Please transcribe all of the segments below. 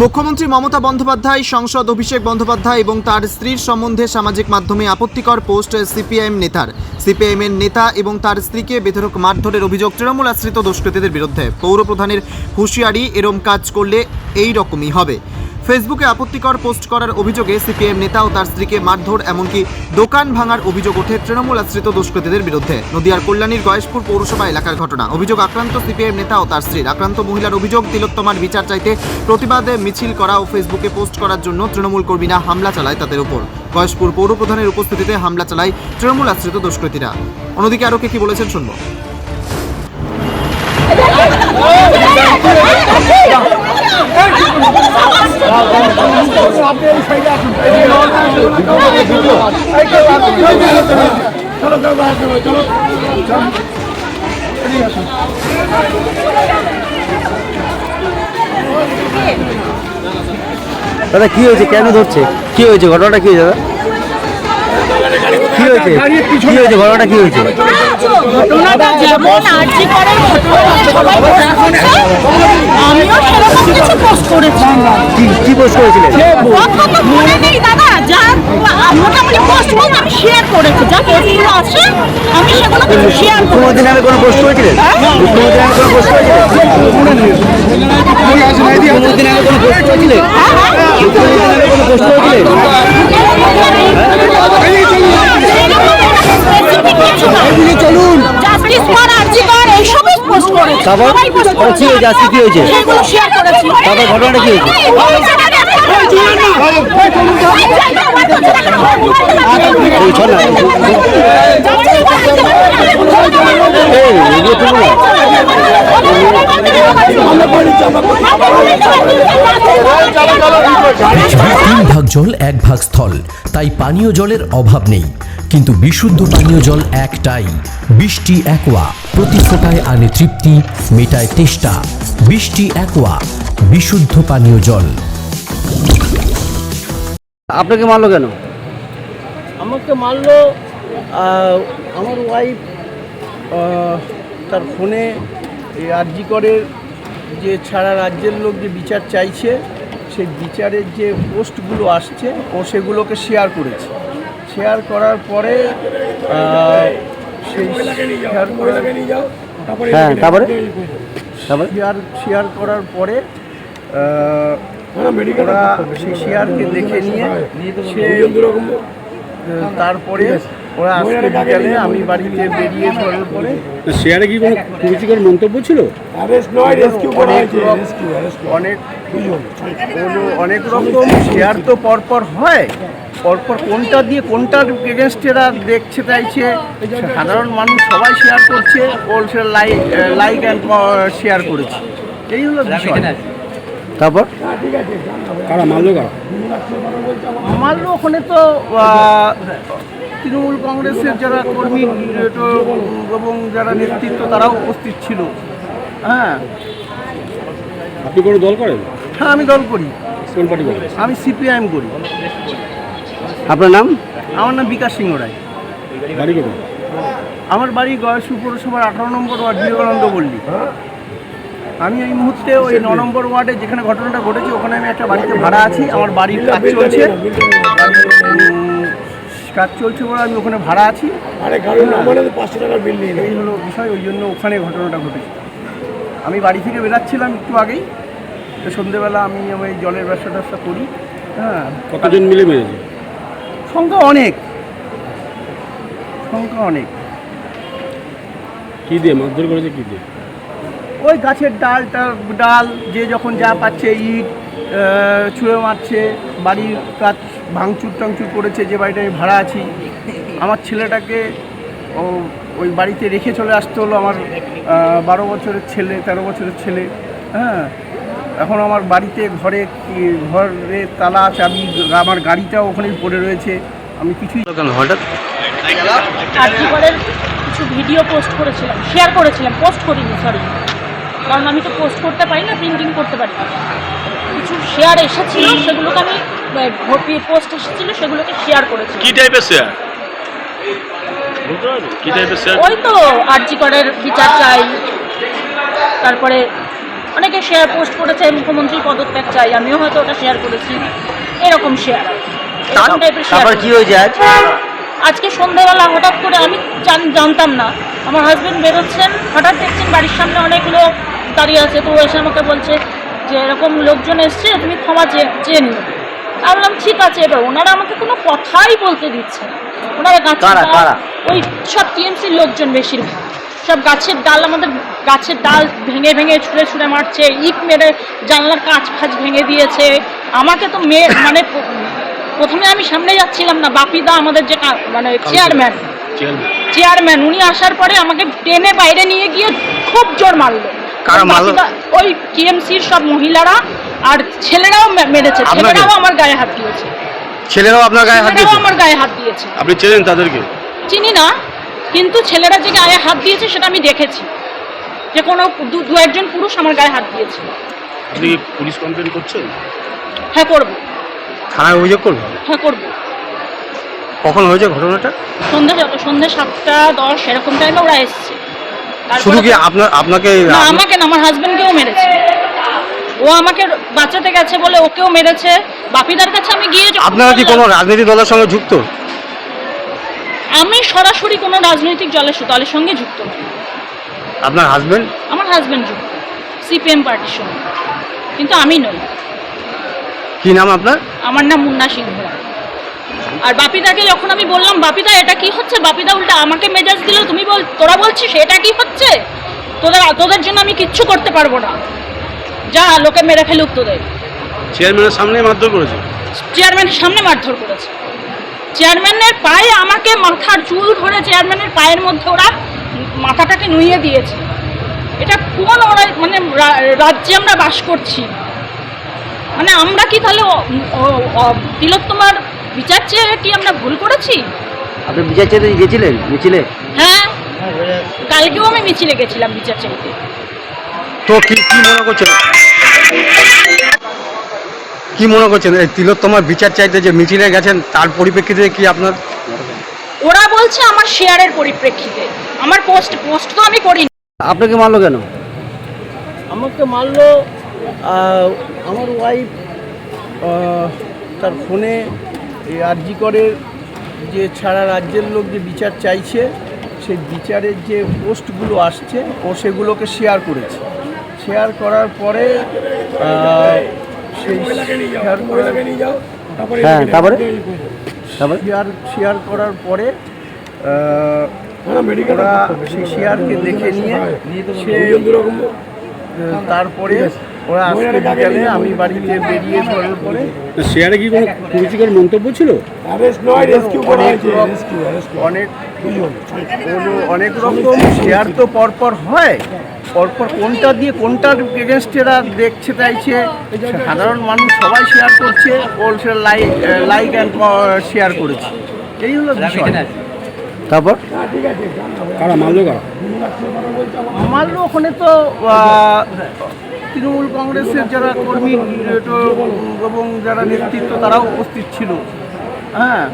মুখ্যমন্ত্রী মমতা বন্দ্যোপাধ্যায়, সাংসদ অভিষেক বন্দ্যোপাধ্যায় এবং তার স্ত্রীর সম্বন্ধে সামাজিক মাধ্যমে আপত্তিকর পোস্ট সিপিআইএম নেতার। সিপিআইএমের নেতা এবং তার স্ত্রীকে বেধড়ক মারধরের অভিযোগ তৃণমূল আশ্রিত দুষ্কৃতীদের বিরুদ্ধে। পৌর প্রধানের হুঁশিয়ারি, এরম কাজ করলে এই রকমই হবে। ফেসবুকে আপত্তিকর পোস্ট করার অভিযোগে সিপিএম নেতা ও তার স্ত্রীকে মারধর, এমনকি দোকান ভাঙার অভিযোগ ওঠে তৃণমূল আশ্রিত দুষ্কৃতীদের বিরুদ্ধে। নদিয়ার কল্যাণীর গয়েশপুর পৌরসভা এলাকার ঘটনা। অভিযোগ আক্রান্ত সিপিএম নেতা ও তার স্ত্রীর। আক্রান্ত মহিলার অভিযোগ, তিলোত্তমার বিচার চাইতে প্রতিবাদে মিছিল করা ও ফেসবুকে পোস্ট করার জন্য তৃণমূল কর্মীরা হামলা চালায় তাদের উপর। গয়েশপুর পৌর প্রধানের উপস্থিতিতে হামলা চালায় তৃণমূল আশ্রিত দুষ্কৃতীরা। অন্যদিকে আরও কি বলেছেন শুনবো। দাদা কি হয়েছে, কেন ধরছে, কি হয়েছে, ঘটনাটা কি হয়েছে? দাদা কি হয়েছে, কি হয়েছে, ঘটনাটা কি হয়েছে? ঘটনাটা যেমন আরজি করার ঘটনা আমিও সেরকম কিছু পোস্ট করেছি। কি পোস্ট করেছিলেন? কথা তো মনে নেই দাদা, যা মোটামুটি পোস্ট বলতে আমি শেয়ার করেছি, যা পোস্টগুলো আছে আমি সেগুলো কিছু শেয়ার করেছি। মুখ্যমন্ত্রী নামে কোনো পোস্ট করেছিলেন? মুখ্যমন্ত্রী নামে কোনো পোস্ট করেছিলেন? মুখ্যমন্ত্রী নামে কোনো পোস্ট করেছিলেন? মুখ্যমন্ত্রী নামে কোনো পোস্ট করেছিলেন? চলুন জাস্টিস ফর আরজি কর এইসবই পোস্ট করেছি। তারপর কি হয়েছে, আজকে কি হয়েছে? সেগুলো শেয়ার করেছি। তারপর ঘটনাটা কি হয়েছে? তিন ভাগ জল এক ভাগ স্থল, তাই পানীয় জলের অভাব নেই। কিন্তু বিশুদ্ধ পানীয় জল একটাই, বৃষ্টি অ্যাকোয়া। প্রতি ফোঁটায় আনে তৃপ্তি, মেটায় তেষ্টা। বৃষ্টি অ্যাকোয়া, বিশুদ্ধ পানীয় জল। আপনাকে মারলো কেন? আমাকে মারলো আমার ওয়াইফ তার ফোনে এই আরজি করের যে ছাড়া রাজ্যের লোক যে বিচার চাইছে সেই বিচারের যে পোস্টগুলো আসছে ও সেগুলোকে শেয়ার করেছে। শেয়ার করার পরে সেই শেয়ার করার পরে ওরা সেই শেয়ারকে দেখে নিয়ে তারপরে ওরা আজকে বিকালে আমি বাড়িতে বেরিয়ে পড়ার পরে শেয়ারে কি কোনো কুরুচিকর মন্তব্য ছিল? অনেক রকম শেয়ার তো পরপর হয়, পরপর কোনটা দিয়ে কোনটার এগেনস্টেরা দেখতে চাইছে, সাধারণ মানুষ সবাই শেয়ার করছে, ও সে লাইক অ্যান্ড শেয়ার করেছে, এই হলো বিষয়। তারপর কারা মারলো? মারলো ওখানে তো তৃণমূল কংগ্রেসের যারা কর্মী এবং যারা নেতৃত্ব তারাও উপস্থিত ছিল। হ্যাঁ। আপনি কোনো দল করেন? হ্যাঁ, আমি দল করি। কোন পার্টি করেন? আমি সিপিআইএম করি। আপনার নাম? আমার নাম বিকাশ সিংহ রায়। বাড়ি কোথায়? আমার বাড়ি গয়েশপুর পৌরসভার 18 নম্বর ওয়ার্ড, বিবেকানন্দ পল্লী। আমি এই মুহূর্তে ওই 9 নম্বর ওয়ার্ডে যেখানে ঘটনাটা ঘটেছে ওখানে আমি একটা বাড়িতে ভাড়া আছি। আমার বাড়ির কাজ চলছে বলে আমি ওখানে ভাড়া আছি। 500 টাকার বিল নিয়ে এই হলো বিষয়, ওই জন্য ওখানে ঘটনাটা ঘটেছে। আমি বাড়ি থেকে বেরাচ্ছিলাম একটু আগেই, তো সন্ধ্যেবেলা আমি ওই জলের ব্যবসা করি। হ্যাঁ। কতজন মিলে মেরেছে? সংখ্যা অনেক। কী দিয়ে মারধর করেছে? কী দিয়ে? ওই গাছের ডাল যে যখন যা পাচ্ছে, ইট ছুঁড়ে মারছে, বাড়ির কাজ ভাঙচুর টাংচুর করেছে। যে বাড়িটা আমি ভাড়া আছি, আমার ছেলেটাকে ওই বাড়িতে রেখে চলে আসতে হলো। আমার 12 বছরের ছেলে, 13 বছরের ছেলে। হ্যাঁ, এখন আমার বাড়িতে ঘরে তালা চাবি, আমার গাড়িটাও ওখানেই পড়ে রয়েছে। আমি কিছুই হঠাৎ আরজি করের কিছু ভিডিও পোস্ট করেছিলাম, শেয়ার করেছিলাম, পোস্ট করিনি, সরি। কারণ আমি তো পোস্ট করতে পারি না, প্রিন্টিং করতে পারি না। কিছু শেয়ার এসেছিল, সেগুলোকে আমি পোস্ট এসেছিল সেগুলোকে শেয়ার করেছি। কি টাইপের শেয়ার? কি টাইপের শেয়ার? ওই তো আরজি করের বিচার চাই, তারপরে অনেকে শেয়ার পোস্ট করেছে মুখ্যমন্ত্রীর পদত্যাগ চাই, আমিও হয়তো ওটা শেয়ার করেছি। এরকম শেয়ার, এরকম টাইপের শেয়ার। তারপর কি হয়েছে আজ? আজকে সন্ধ্যাবেলা হঠাৎ করে, আমি জানতাম না, আমার হাজবেন্ড বেরোচ্ছেন, হঠাৎ দেখছেন বাড়ির সামনে অনেক লোক দাঁড়িয়ে আছে, তো ও এসে আমাকে বলছে যে এরকম লোকজন এসছে, তুমি ক্ষমা চেয়ে নিও। আমি বললাম ঠিক আছে। এবার ওনারা আমাকে কোনো কথাই বলতে দিচ্ছে না। ওনারা ওই সব টিএমসির লোকজন বেশিরভাগ, সব গাছের ডাল, আমাদের গাছের ডাল ভেঙে ভেঙে ছুঁড়ে ছুঁড়ে মারছে, ইট মেরে জানলার কাঁচ ফাঁচ ভেঙে দিয়েছে। আমাকে তো মানে প্রথমে আমি সামনে যাচ্ছিলাম না, বাপিদা আমাদের যে মানে চেয়ারম্যান উনি আসার পরে আমাকে টেনে বাইরে নিয়ে গিয়ে খুব জোর মারলো। ওই টিএমসির সব মহিলারা আর ছেলেরাও মেরেছে, ছেলেরাও আমার গায়ে হাত দিয়েছে। ছেলেরাও আপনার গায়ে হাত দিয়েছে? আমার গায়ে হাত দিয়েছে। আপনি চেনেন তাদেরকে? চিনি না, কিন্তু ছেলেরা যে গায়ে হাত দিয়েছে সেটা আমি দেখেছি, যে কোনো দু একজন পুরুষ আমার গায়ে হাত দিয়েছে। আপনি পুলিশ কমপ্লেন করছেন? হ্যাঁ করবো। থানায় অভিযোগ করবো? হ্যাঁ করবো। কখন হয়েছে ঘটনাটা? সন্ধ্যে 7:10 এরকম টাইমে ওরা এসছে। শুধু কি আপনাকে? না, আমাকে না, আমার হাজবেন্ডকেও মেরেছে। ও আমাকে বাঁচাতে গেছে বলে ওকেও মেরেছে। বাপিদার কাছে আমি গিয়ে, আপনারা কি কোনো রাজনৈতিক দলের সঙ্গে যুক্ত? আমি সরাসরি কোনো রাজনৈতিক দলের সঙ্গে যুক্ত নই। আপনার হাজবেন্ড? আমার হাজবেন্ড যুক্ত সিপিএম পার্টির সঙ্গে, কিন্তু আমি নই। কি নাম আপনার? আমার নাম মুন্না সিংহ। আর বাপিদাকে যখন আমি বললাম, বাপিদা এটা কি হচ্ছে, বাপিদা উল্টা আমাকে মেজাজ দিল, তোরা বলছিস এটা কি হচ্ছে, তোদের জন্য আমি কিচ্ছু করতে পারবো না, যা লোকে মেরে ফেলুক তোদের। চেয়ারম্যানের সামনে মারধর করেছে? চেয়ারম্যানের সামনে মারধর করেছে। চেয়ারম্যানের পায়ে, আমাকে মাথার চুল ধরে চেয়ারম্যানের পায়ের মধ্যে ওরা মাথাটাকে নুইয়ে দিয়েছে। এটা কোন ওরা মানে রাজ্যে আমরা বাস করছি? মানে আমরা কি তাহলে তিলোত্তমার বিচার চেয়ে কি আমরা ভুল করেছি? আপনি বিচার চাইতে গেছিলেন মিছিলে? হ্যাঁ, কালকেও আমি মিছিলে গেছিলাম বিচার চাইতে। তো কি মনে করছেন, এই তিলোত্তমার বিচার চাইতে যে মিছিলে গেছেন, তার পরিপ্রেক্ষিতে কি আপনার? ওরা বলছে আমার শেয়ারের পরিপ্রেক্ষিতে, আমার পোস্ট তো আমি করিনি। আপনাকে মারলো কেন? আমাকে মারলো আমার ওয়াইফ তার ফোনে এই আরজি করের যে সারা রাজ্যের লোক যে বিচার চাইছে, সেই বিচারের যে পোস্টগুলো আসছে ও সেগুলোকে শেয়ার করেছে। শেয়ার করার পরে সেই শেয়ার করার পরে ওরা সেই শেয়ারকে দেখে নিয়ে তারপরে ওরা আজকে বিকালে আমি বাড়িতে বেরিয়ে পড়ার পরে। শেয়ারে কি কোনো পুলিশের মন্তব্য ছিল? অনেক রকম শেয়ার তো পরপর হয়, পরপর কোনটা দিয়ে কোনটার এগেনস্টেরা দেখছে চাইছে, সাধারণ মানুষ সবাই শেয়ার করছে, সে লাইক অ্যান্ড শেয়ার করেছে, এই হলো বিষয়। তারপর কারা মারলো? মারলো ওখানে তো তৃণমূল কংগ্রেসের যারা কর্মী এবং যারা নেতৃত্ব তারাও উপস্থিত ছিল। হ্যাঁ।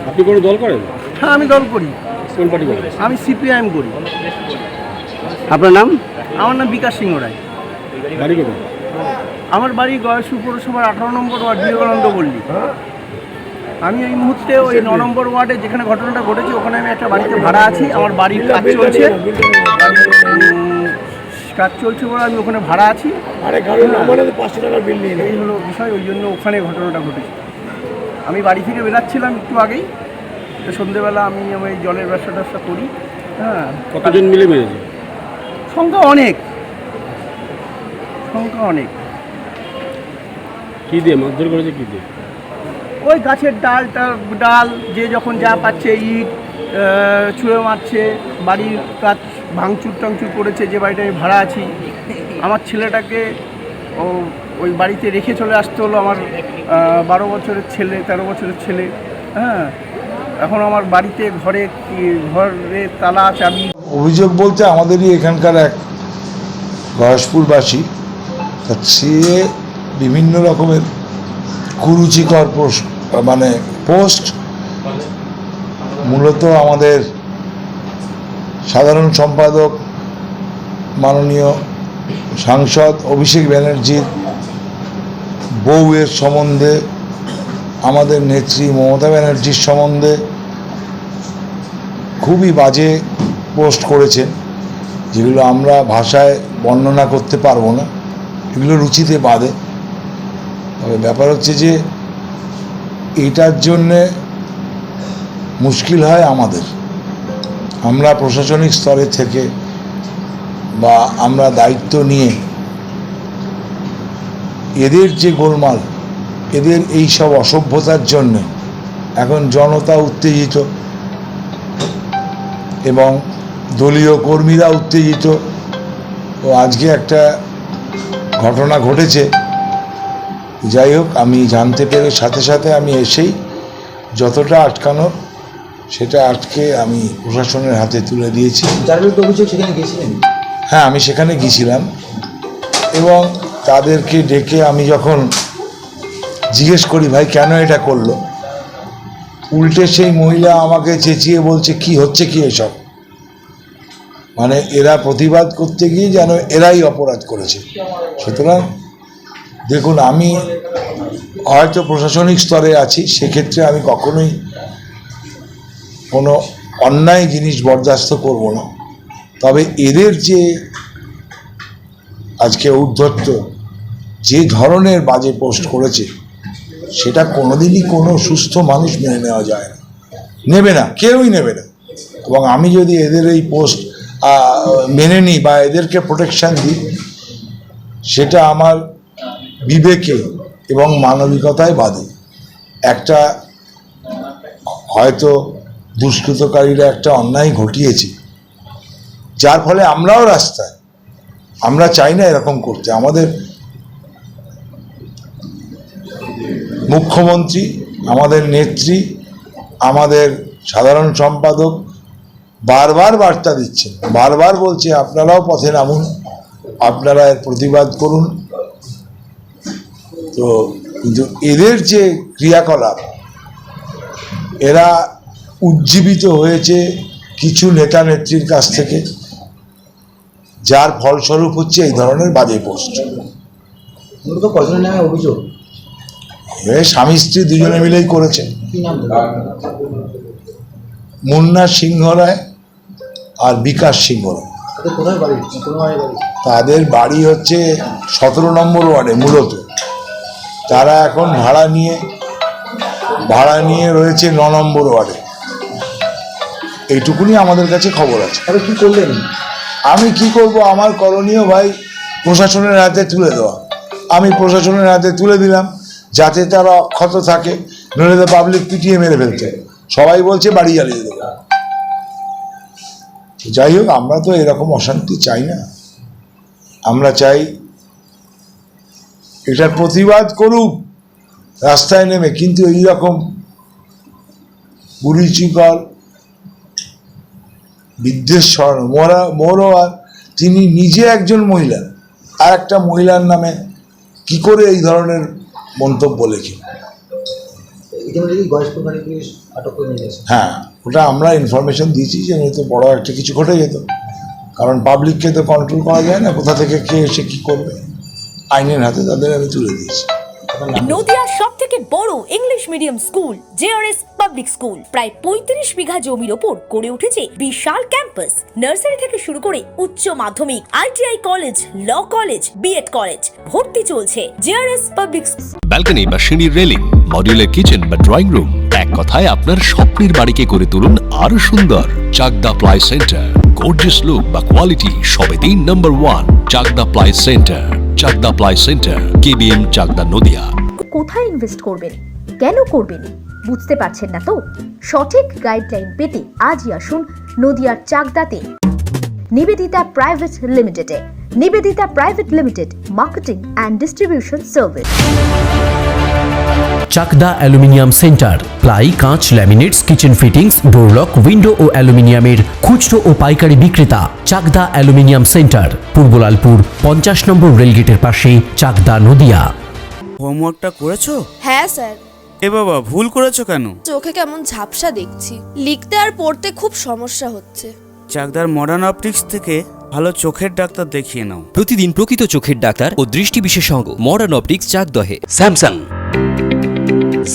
আপনি কোনো দল করেন? হ্যাঁ, আমি দল করি। কোন পার্টি করেন? আমি সিপিআইএম করি। আপনার নাম? আমার নাম বিকাশ সিংহ রায়। বাড়ি কোথায়? আমার বাড়ি গয়েশপুর পৌরসভার 18 নম্বর ওয়ার্ড, বিবেকানন্দ পল্লী। আমি এই মুহূর্তে ওই 9 নম্বর ওয়ার্ডে যেখানে ঘটনাটা ঘটেছে ওখানে আমি একটা বাড়িতে ভাড়া আছি। আমার বাড়ির কাজ চলছে বলে আমি ওখানে ভাড়া আছি। 500 টাকার বিল নিয়ে, এই হলো বিষয়, ওই জন্য ওখানে ঘটনাটা ঘটেছে। আমি বাড়ি থেকে বেরাচ্ছিলাম একটু আগেই, সন্ধ্যেবেলা আমি আমার জলের ব্যবসা করি। হ্যাঁ। কতজন মিলে মেরেছে? সংখ্যা অনেক। কি দিয়ে মারধর করেছে? কি দিয়ে? ওই গাছের ডাল যে যখন যা পাচ্ছে, ইট ছুঁড়ে মারছে, বাড়ির কাজ ভাঙচুর টাংচুর করেছে। যে বাড়িটা আমি ভাড়া আছি, আমার ছেলেটাকে ওই বাড়িতে রেখে চলে আসতে হলো। আমার 12 বছরের ছেলে, 13 বছরের ছেলে। হ্যাঁ, এখন আমার বাড়িতে ঘরে তালা চাবি। অভিযোগ বলতে আমাদেরই এখানকার এক গয়েশপুরবাসী, তা সে বিভিন্ন রকমের কুরুচিকর পোস্ট মূলত আমাদের সাধারণ সম্পাদক মাননীয় সাংসদ অভিষেক ব্যানার্জির বউয়ের সম্বন্ধে, আমাদের নেত্রী মমতা ব্যানার্জির সম্বন্ধে খুবই বাজে পোস্ট করেছেন, যেগুলো আমরা ভাষায় বর্ণনা করতে পারবো না, এগুলো রুচিতে বাধে। তবে ব্যাপার হচ্ছে যে এটার জন্যে মুশকিল হয় আমাদের, আমরা প্রশাসনিক স্তরে থেকে বা আমরা দায়িত্ব নিয়ে এদের যে গোলমাল, এদের এই সব অসভ্যতার জন্য এখন জনতা উত্তেজিত এবং দলীয় কর্মীরা উত্তেজিত। তো আজকে একটা ঘটনা ঘটেছে, যাই হোক আমি জানতে পেরে সাথে সাথে আমি এসেই যতটা আটকানোর সেটা আটকে আমি প্রশাসনের হাতে তুলে দিয়েছি। যার বিরুদ্ধে অভিযোগ সেখানে গিয়েছিলেন? হ্যাঁ, আমি সেখানে গিয়েছিলাম এবং তাদেরকে ডেকে আমি যখন জিজ্ঞেস করি ভাই কেন এটা করলো, উল্টে সেই মহিলা আমাকে চেঁচিয়ে বলছে কি হচ্ছে কি এসব, মানে এরা প্রতিবাদ করতে গিয়ে যেন এরাই অপরাধ করেছে। সুতরাং দেখুন, আমি হয়তো প্রশাসনিক স্তরে আছি, সেক্ষেত্রে আমি কখনোই কোনো অন্যায় জিনিস বরদাস্ত করব না। তবে এদের যে আজকে উদ্ধত্ত যে ধরনের বাজে পোস্ট করেছে, সেটা কোনোদিনই কোনো সুস্থ মানুষ মেনে নেওয়া যায় না, নেবে না, কেউই নেবে না। এবং আমি যদি এদের এই পোস্ট মেনে নিই বা এদেরকে প্রোটেকশান দিই, সেটা আমার বিবেকে এবং মানবিকতায় বাধে। একটা হয়তো দুষ্কৃতকারীরা একটা অন্যায় ঘটিয়েছে, যার ফলে আমরাও রাস্তায়, আমরা চাই না এরকম করতে। আমাদের মুখ্যমন্ত্রী, আমাদের নেত্রী, আমাদের সাধারণ সম্পাদক বারবার বার্তা দিচ্ছেন, বারবার বলছে আপনারাও পথে নামুন, আপনারা এর প্রতিবাদ করুন। তো কিন্তু এদের যে ক্রিয়াকলাপ, এরা উজ্জীবিত হয়েছে কিছু নেতা নেত্রীর কাছ থেকে, যার ফলস্বরূপ হচ্ছে এই ধরনের বাজে পোস্ট। মূলত কজনের নামে অভিযোগ? স্বামী স্ত্রী দুজনে মিলেই করেছে। কি নাম? মুন্না সিংহ রায় আর বিকাশ সিংহ রায়। কোথায় বাড়ি? তাদের বাড়ি হচ্ছে 17 নম্বর ওয়ার্ডে মূলত। তারা এখন ভাড়া নিয়ে রয়েছে 9 নম্বর ওয়ার্ডে। এইটুকুনি আমাদের কাছে খবর আছে। তবে কি করলেন? আমি কি করব, আমার করণীয় ভাই প্রশাসনের হাতে তুলে দেওয়া। আমি প্রশাসনের হাতে তুলে দিলাম যাতে তারা অক্ষত থাকে, নইলে তো পাবলিক পিটিয়ে মেরে ফেলতে। সবাই বলছে বাড়ি জ্বালিয়ে দেবো। যাই হোক, আমরা তো এরকম অশান্তি চাই না। আমরা চাই এটার প্রতিবাদ করুক রাস্তায় নেমে, কিন্তু এইরকম কুরুচিকর বিদ্বেষর মোরওয়ার, তিনি নিজে একজন মহিলা, আর একটা মহিলার নামে কি করে এই ধরনের মন্তব্য লেখে? হ্যাঁ, ওটা আমরা ইনফরমেশন দিয়েছি যে হয়তো বড় একটা কিছু ঘটে যেত, কারণ পাবলিককে তো কন্ট্রোল করা যায় না, কোথা থেকে কে এসে কি করবে। আইনের হাতে তাদের আমি তুলে দিয়েছি। নদিয়ার সবথেকে বড় English medium school JRS public school প্রায় 35 বিঘা জমির ওপর গড়ে উঠেছে বিশাল ক্যাম্পাস। নার্সারি থেকে শুরু করে উচ্চ মাধ্যমিক, ITI college, law college, BEd college, ভর্তি চলছে জেআরএস পাবলিক। ব্যালকনি বা সিঁড়ির রেলিং, মডিউলার কিচেন বা ড্রয়িং রুম, এক কথায় আপনার স্বপ্নের বাড়িকে করে তুলুন আরো সুন্দর। Chakdah ply centre, gorgeous look বা কোয়ালিটি সবে 3 নম্বর 1 Chakdah ply centre. Chakdah ply centre, KBM, Chakdah, Nadia. কোথায় ইনভেস্ট করবেন, কেন করবেন বুঝতে পারছেন না তো? সঠিক গাইডলাইন পেতে আজই আসুন নদিয়ার চাকদাতে নিবেদিতা প্রাইভেট লিমিটেডে। Nibedita private limited, marketing and distribution service. Chakdah aluminium centre, ply, কাঁচ, laminates, kitchen fittings, door lock, window ও অ্যালুমিনিয়ামের খুচরো ও পাইকারি বিক্রেতা। Chakdah aluminium centre, Purbalalpur 50 number রেলগেটের পাশে, চাকদা, নদিয়া। হোমওয়ার্কটা করেছো? হ্যাঁ স্যার। এ বাবা, ভুল করেছো কেন? চোখে কেমন ঝাপসা দেখছি, লিখতে আর পড়তে খুব সমস্যা হচ্ছে। চাকদার মডার্ন অপটিক্স থেকে ভালো চোখের ডাক্তার দেখিয়ে নাও। প্রতিদিন প্রকৃত চোখের ডাক্তার ও দৃষ্টি বিশেষজ্ঞ মডার্ন অপটিক্স চাকদহে। স্যামসাং,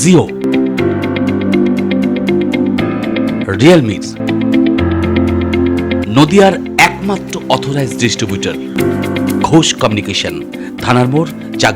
জিও, রিয়েলমি, নদিয়ার একমাত্র অথরাইজড ডিস্ট্রিবিউটর ঘোষ কমিউনিকেশন, থানার মোড়,